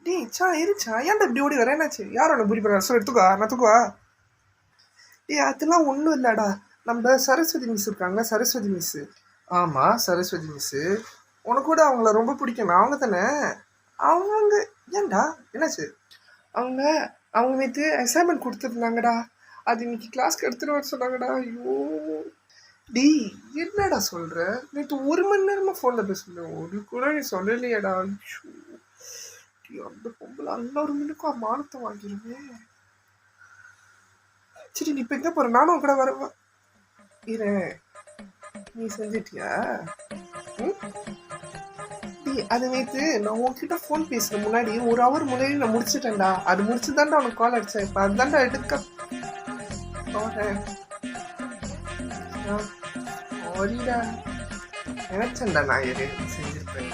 டேய் சா இருச்சா ஏன்டா இப்படி ஓடி வர என்னாச்சு யார் உன்னை புரி பண்ண சொல்ல எடுத்துக்கோ நான் தூக்குவா டேய் அதெல்லாம் ஒன்றும் இல்லைடா நம்ம சரஸ்வதி மிஸ் இருக்காங்க சரஸ்வதி மிஸ்ஸு ஆமாம் சரஸ்வதி மிஸ்ஸு உனக்கு கூட அவங்கள ரொம்ப பிடிக்கும் அவங்க தானே அவங்க ஏன்டா என்னாச்சு அவங்க அவங்க நேற்று அசைன்மெண்ட் கொடுத்துருந்தாங்கடா அது இன்னைக்கு கிளாஸ்க்கு எடுத்துகிட்டு வர சொன்னாங்கடா ஐயோ டேய் என்னடா சொல்கிற நேற்று 1 மணி நேரமாக ஃபோனில் பேசுனேன் ஒரு கூட நீ சொல்லலையேடா ஐயோ அந்த பொம்பளை அந்த ஒரு மினிக்கும் மானத்தை வாங்கிடுவேன் சரி நீ இப்போ எங்கே போகிற நானும் கூட வரவா இரு நீ செஞ்சிட்டியா அது நேற்று நான் உன்கிட்ட ஃபோன் பேசுகிற முன்னாடி 1 ஹவர் முன்னாடி நான் முடிச்சிட்டேன்டா அது முடிச்சுதான்டா உனக்கு கால் அடிச்சேன் இப்போ அதுதான்டா எடுக்க போகிறேன் சாரிடா நினைச்சேன்டா நான் எது செஞ்சிருப்பேன்